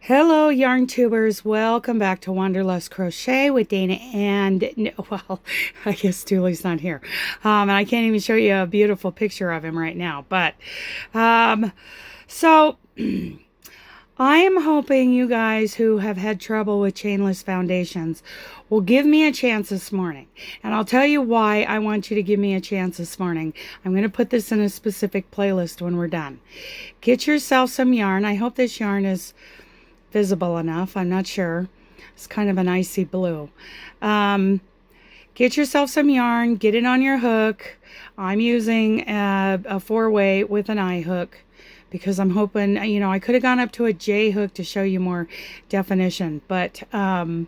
Hello, yarn tubers. Welcome back to Wanderlust Crochet with Dana and, well, I guess Dooley's not here. And I can't even show you a beautiful picture of him right now. But, so I am hoping you guys who have had trouble with chainless foundations will give me a chance this morning. And I'll tell you why I want you to give me a chance this morning. I'm going to put this in a specific playlist when we're done. Get yourself some yarn. I hope this yarn is visible enough. I'm not sure. It's kind of an icy blue. Get yourself some yarn. Get it on your hook. I'm using a 4-way with an I hook because I'm hoping, you know, I could have gone up to a J hook to show you more definition, but or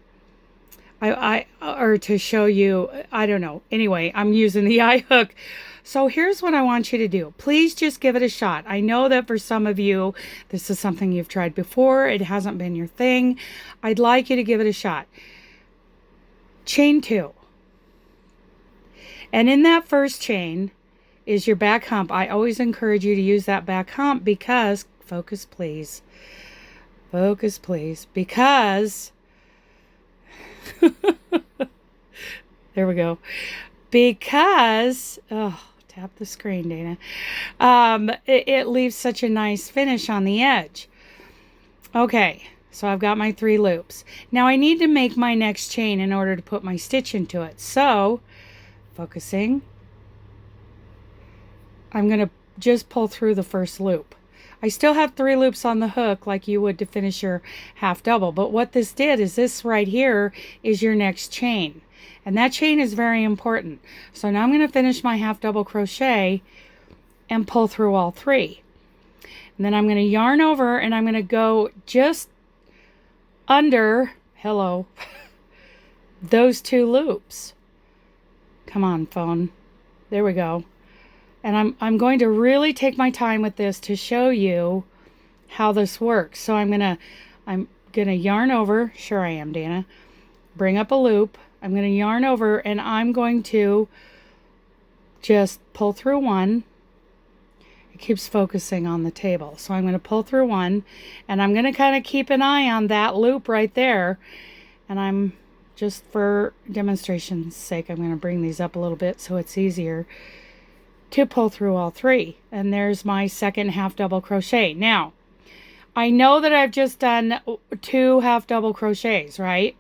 to show you, I don't know. Anyway, I'm using the I hook. So here's what I want you to do. Please just give it a shot. I know that for some of you, this is something you've tried before. It hasn't been your thing. I'd like you to give it a shot. Chain 2. And in that first chain is your back hump. I always encourage you to use that back hump because, focus please, because, there we go. Because, oh, tap the screen, Dana. It leaves such a nice finish on the edge. Okay, so I've got my 3 loops. Now I need to make my next chain in order to put my stitch into it. So, focusing, I'm going to just pull through the first loop. I still have 3 loops on the hook like you would to finish your half double. But what this did is this right here is your next chain. And that chain is very important. So now I'm going to finish my half double crochet and pull through all 3. And then I'm going to yarn over and I'm going to go just under, hello, those 2 loops. Come on, phone. There we go. And I'm going to really take my time with this to show you how this works. So I'm gonna yarn over. Sure I am, Dana. Bring up a loop. I'm gonna yarn over and I'm going to just pull through 1. It keeps focusing on the table. So I'm gonna pull through 1 and I'm gonna kind of keep an eye on that loop right there. And I'm just for demonstration's sake, I'm gonna bring these up a little bit so it's easier to pull through all 3. And there's my second half double crochet. Now, I know that I've just done 2 half double crochets, right?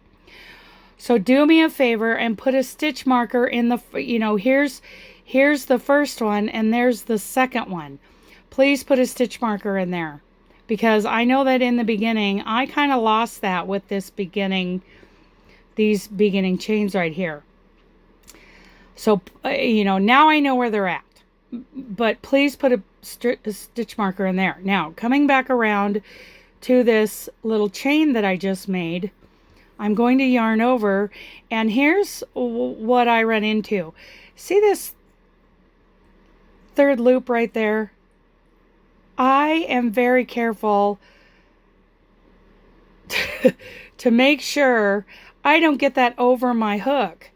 So do me a favor and put a stitch marker in the, you know, here's the first one and there's the second one. Please put a stitch marker in there because I know that in the beginning, I kind of lost that with this these beginning chains right here. So, you know, now I know where they're at. But please put a stitch marker in there. Now, coming back around to this little chain that I just made, I'm going to yarn over, and here's what I run into. See this 3rd loop right there? I am very careful to make sure I don't get that over my hook.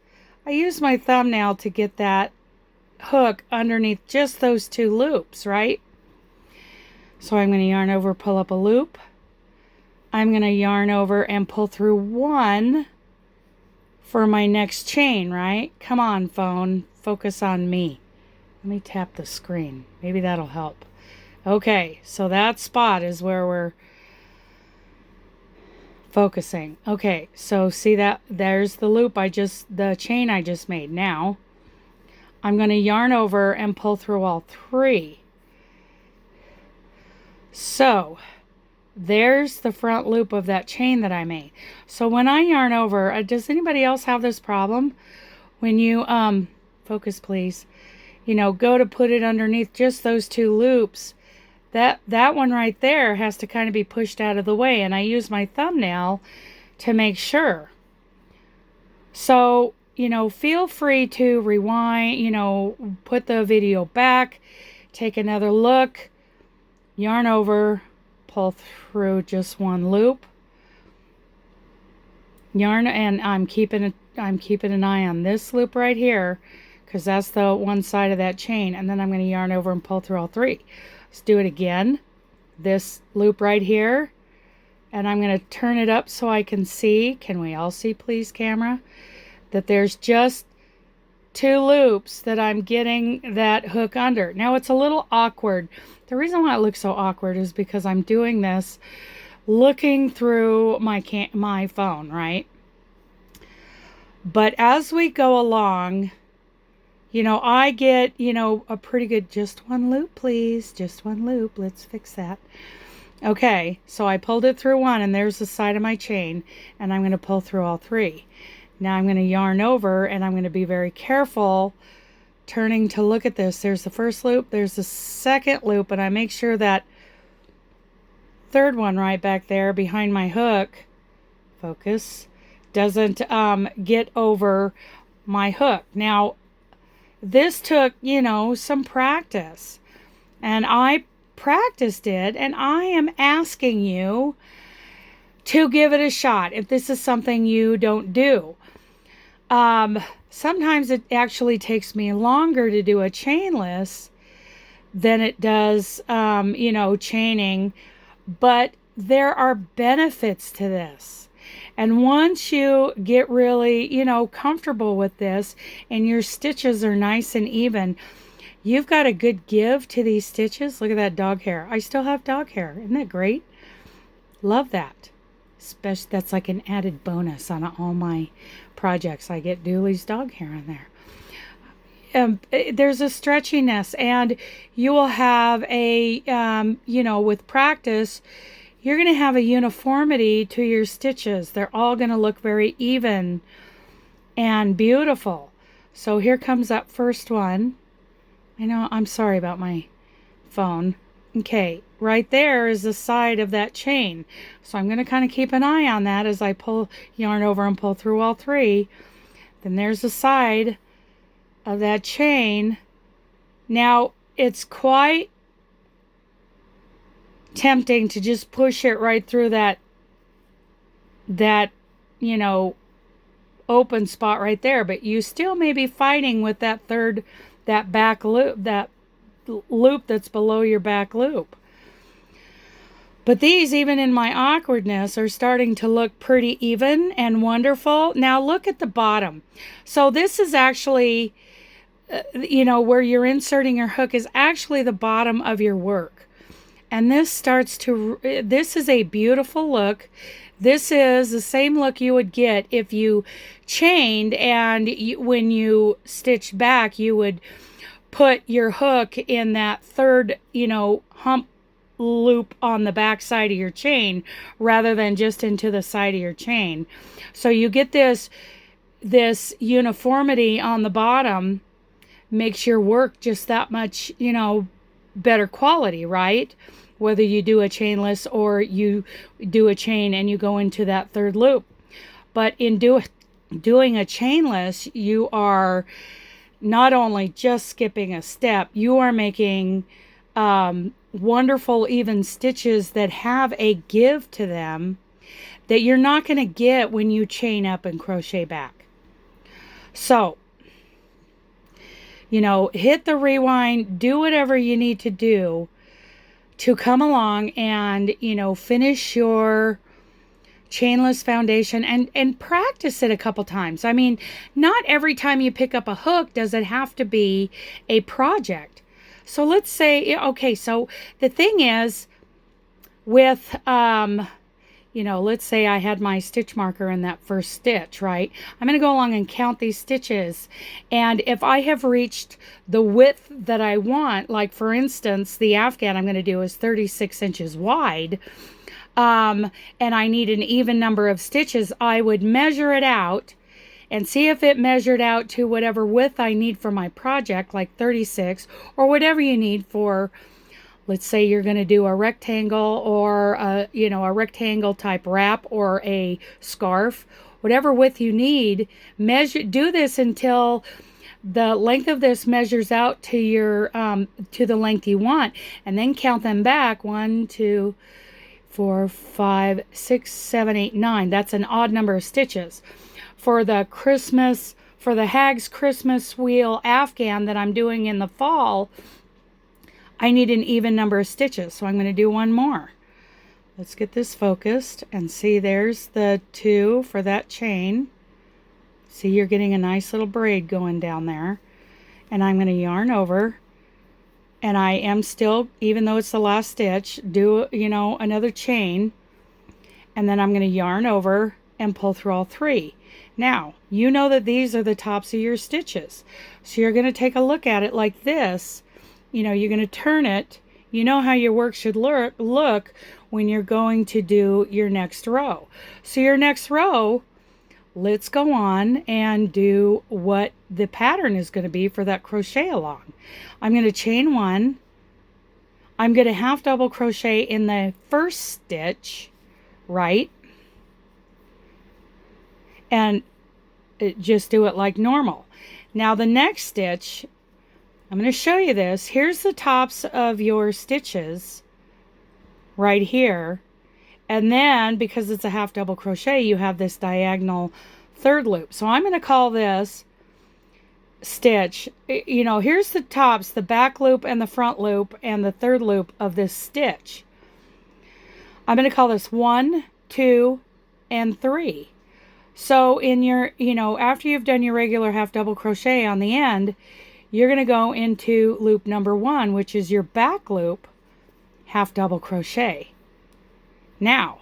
I use my thumbnail to get that hook underneath just those 2 loops, right? So I'm going to yarn over, pull up a loop. I'm going to yarn over and pull through 1 for my next chain, right? Come on, phone, focus on me. Let me tap the screen. Maybe that'll help. Okay, so that spot is where we're focusing. Okay, so see that there's the loop the chain I just made. Now I'm going to yarn over and pull through all 3. So there's the front loop of that chain that I made. So when I yarn over, does anybody else have this problem? When you, focus please, you know, go to put it underneath just those 2 loops, that one right there has to kind of be pushed out of the way. And I use my thumbnail to make sure. So, you know, feel free to rewind, you know, put the video back, take another look, yarn over, pull through just 1 loop, yarn, and I'm keeping an eye on this loop right here because that's the one side of that chain, and then I'm going to yarn over and pull through all 3. Let's do it again. This loop right here, And I'm going to turn it up so I can see. Can we all see, please, camera? That there's just 2 loops that I'm getting that hook under. Now it's a little awkward. The reason why it looks so awkward is because I'm doing this looking through my phone, right? But as we go along, you know, I get, you know, a pretty good, just 1 loop, please. Just 1 loop. Let's fix that. Okay, so I pulled it through 1, and there's the side of my chain, and I'm going to pull through all 3. Now I'm going to yarn over, and I'm going to be very careful turning to look at this. There's the first loop, there's the second loop, and I make sure that 3rd one right back there behind my hook, focus, doesn't get over my hook. Now, this took, you know, some practice, and I practiced it, and I am asking you to give it a shot if this is something you don't do. Sometimes it actually takes me longer to do a chainless than it does, you know, chaining, but there are benefits to this. And once you get really, you know, comfortable with this and your stitches are nice and even, you've got a good give to these stitches. Look at that dog hair. I still have dog hair. Isn't that great? Love that. Especially, that's like an added bonus on all my projects. I get Dooley's dog hair in there. There's a stretchiness, and you will have a, you know, with practice, you're going to have a uniformity to your stitches. They're all going to look very even and beautiful. So here comes that first one. I know, I'm sorry about my phone. Okay, right there is the side of that chain. So I'm going to kind of keep an eye on that as I pull yarn over and pull through all 3. Then there's the side of that chain. Now, it's quite tempting to just push it right through that, you know, open spot right there, but you still may be fighting with that that back loop, that loop that's below your back loop. But these, even in my awkwardness, are starting to look pretty even and wonderful. Now look at the bottom. So this is actually, you know, where you're inserting your hook is actually the bottom of your work. And this starts to, this is a beautiful look. This is the same look you would get if you chained, and when you stitched back, you would put your hook in that 3rd, you know, hump loop on the back side of your chain rather than just into the side of your chain. So you get this uniformity on the bottom, makes your work just that much, you know, better quality, right? Whether you do a chainless or you do a chain and you go into that 3rd loop. But in doing a chainless, you are not only just skipping a step, you are making wonderful even stitches that have a give to them that you're not going to get when you chain up and crochet back. So, you know, hit the rewind, do whatever you need to do to come along and, you know, finish your Chainless Foundation and practice it a couple times. I mean, not every time you pick up a hook does it have to be a project. So let's say, okay, so the thing is with, you know, let's say I had my stitch marker in that first stitch, right? I'm going to go along and count these stitches. And if I have reached the width that I want, like for instance, the Afghan I'm going to do is 36 inches wide, and I need an even number of stitches, I would measure it out and see if it measured out to whatever width I need for my project, like 36, or whatever you need for, let's say you're going to do a rectangle or a, you know, a rectangle type wrap or a scarf, whatever width you need. Measure, do this until the length of this measures out to your to the length you want, and then count them back. 1, 2, 4, 5, 6, 7, 8, 9. That's an odd number of stitches. For the Christmas, for the Hag's Christmas wheel Afghan that I'm doing in the fall, I need an even number of stitches, so I'm going to do one more. let's get this focused and see, there's the 2 for that chain. See, you're getting a nice little braid going down there. And I'm going to yarn over, and I am still, even though it's the last stitch, do, you know, another chain, and then I'm going to yarn over and pull through all 3. Now, you know that these are the tops of your stitches. So you're going to take a look at it like this. You know, you're going to turn it. You know how your work should look when you're going to do your next row. So your next row, let's go on and do what the pattern is going to be for that crochet along. I'm going to chain 1. I'm going to half double crochet in the first stitch, right? And just do it like normal. Now the next stitch, I'm going to show you this. Here's the tops of your stitches right here. And then, because it's a half double crochet, you have this diagonal 3rd loop. So I'm going to call this stitch, you know, here's the tops, the back loop and the front loop and the 3rd loop of this stitch. I'm going to call this 1, 2, and 3. So in your, you know, after you've done your regular half double crochet on the end, you're going to go into loop number 1, which is your back loop, half double crochet. Now,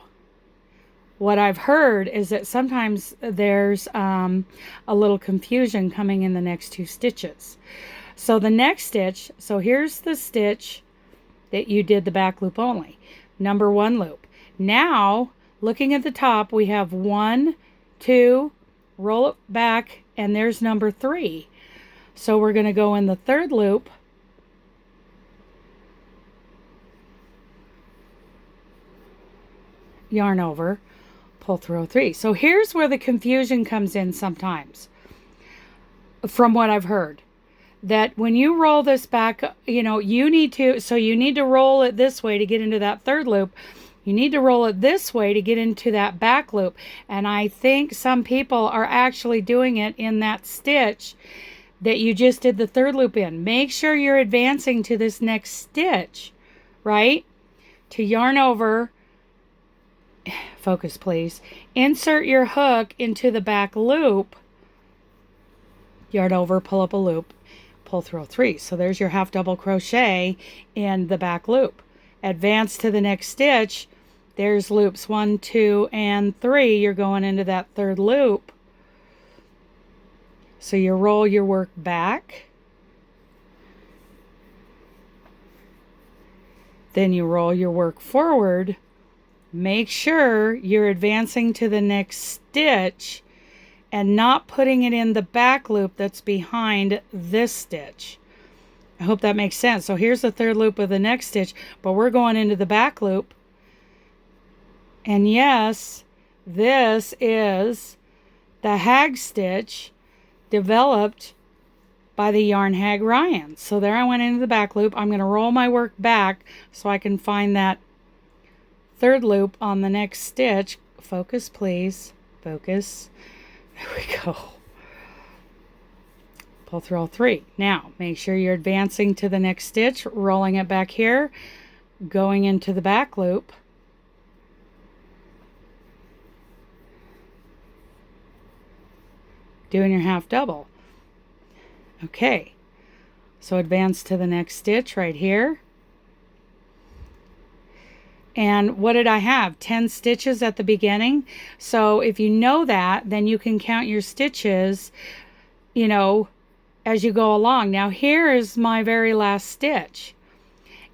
what I've heard is that sometimes there's a little confusion coming in the next 2 stitches. So the next stitch, so here's the stitch that you did the back loop only, number 1 loop. Now, looking at the top, we have 1, 2, roll it back, and there's number 3. So we're going to go in the 3rd loop, yarn over, pull through row 3. So here's where the confusion comes in sometimes, from what I've heard, that when you roll this back, you know, you need to roll it this way to get into that 3rd loop. You need to roll it this way to get into that back loop. And I think some people are actually doing it in that stitch that you just did the 3rd loop in. Make sure you're advancing to this next stitch, right? To yarn over, focus please, insert your hook into the back loop, yarn over, pull up a loop, pull through row 3. So there's your half double crochet in the back loop. Advance to the next stitch. There's loops 1, 2, and 3. You're going into that 3rd loop. So you roll your work back. Then you roll your work forward. Make sure you're advancing to the next stitch and not putting it in the back loop that's behind this stitch. I hope that makes sense. So here's the 3rd loop of the next stitch, but we're going into the back loop. And yes, this is the Hag Stitch developed by the Yarn Hag Ryan. So there I went into the back loop. I'm going to roll my work back so I can find that 3rd loop on the next stitch. Focus please, focus. There we go. Pull through all 3. Now make sure you're advancing to the next stitch, rolling it back here, going into the back loop, doing your half double. Okay, so advance to the next stitch right here. And what did I have? 10 stitches at the beginning. So if you know that, then you can count your stitches, you know, as you go along. Now here is my very last stitch.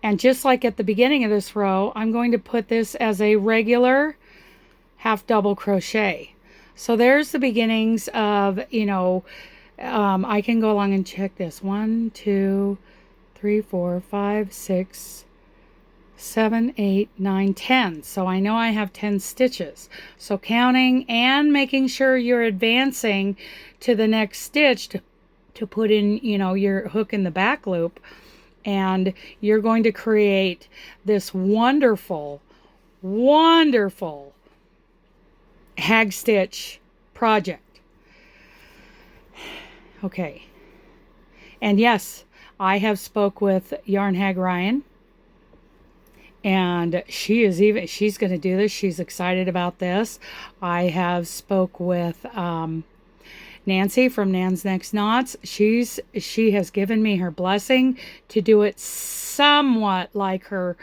And just like at the beginning of this row, I'm going to put this as a regular half double crochet. So there's the beginnings of, you know, I can go along and check this. 1, 2, 3, 4, 5, 6, 7, 8, 9, 10. So I know I have 10 stitches. So counting and making sure you're advancing to the next stitch to put in, you know, your hook in the back loop. And you're going to create this wonderful, wonderful Hag Stitch project. Okay. And yes, I have spoke with Yarn Hag Ryan, And she's going to do this. She's excited about this. I have spoke with Nancy from Nan's Next Knots. She has given me her blessing to do it somewhat like her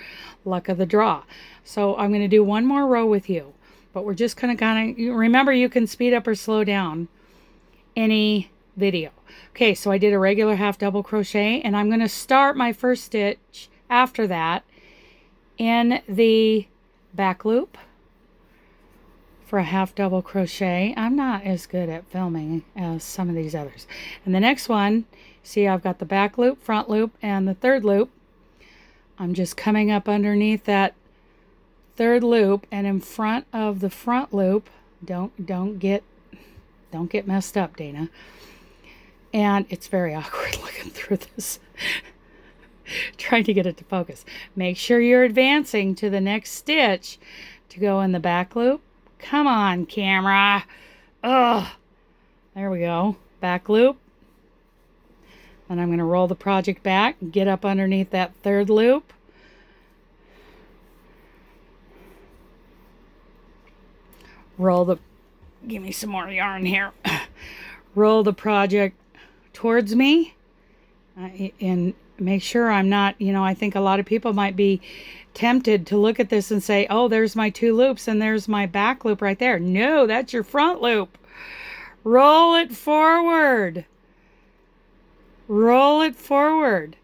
luck of the draw. So I'm going to do one more row with you, but we're just going to kind of, remember, you can speed up or slow down any video. Okay, so I did a regular half double crochet, and I'm going to start my first stitch after that in the back loop for a half double crochet. I'm not as good at filming as some of these others. And the next one, see, I've got the back loop, front loop, and the third loop. I'm just coming up underneath that third loop, and in front of the front loop, don't get messed up, Dana. And it's very awkward looking through this. Trying to get it to focus. Make sure you're advancing to the next stitch to go in the back loop. Come on, camera. Ugh. There we go. Back loop. And I'm going to roll the project back and get up underneath that third loop. Give me some more yarn here. Roll the project towards me. And make sure I'm not, I think a lot of people might be tempted to look at this and say, oh, there's my two loops and there's my back loop right there. No, that's your front loop. Roll it forward. Roll it forward.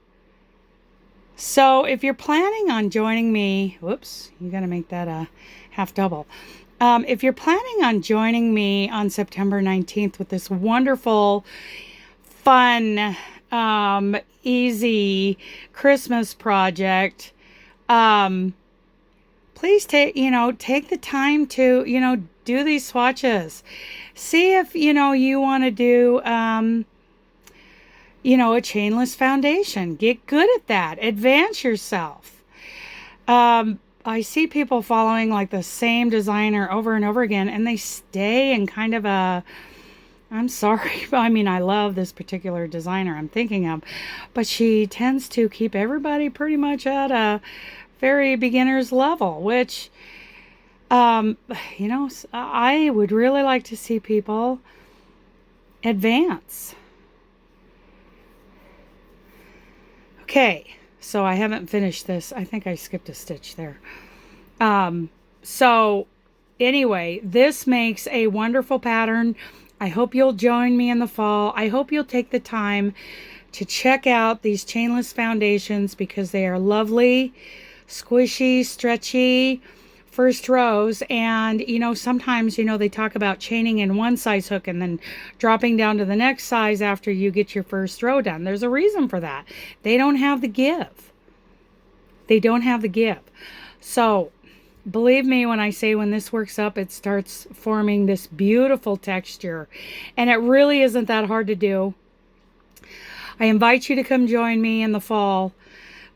So if you're planning on joining me, whoops, you got to make that a half double. If you're planning on joining me on September 19th with this wonderful, fun, easy Christmas project, please take the time to, do these swatches. See if, you want to do, a chainless foundation. Get good at that. Advance yourself. I see people following like the same designer over and over again, and they stay in kind of a, I'm sorry, I mean, I love this particular designer I'm thinking of, but she tends to keep everybody pretty much at a very beginner's level, which, I would really like to see people advance. Okay, so I haven't finished this. I think I skipped a stitch there. So anyway, this makes a wonderful pattern. I hope you'll join me in the fall. I hope you'll take the time to check out these chainless foundations because they are lovely, squishy, stretchy first rows. And, sometimes, they talk about chaining in one size hook and then dropping down to the next size after you get your first row done. There's a reason for that. They don't have the give. They don't have the give. So believe me when I say when this works up, it starts forming this beautiful texture. And it really isn't that hard to do. I invite you to come join me in the fall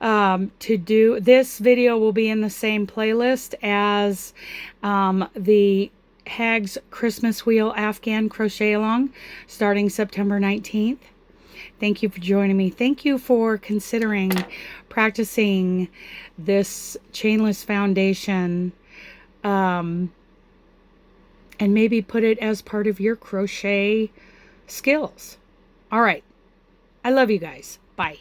to do this. Video will be in the same playlist as the Hag's Christmas Wheel Afghan Crochet Along starting September 19th. Thank you for joining me. Thank you for considering practicing this chainless foundation and maybe put it as part of your crochet skills. All right. I love you guys. Bye.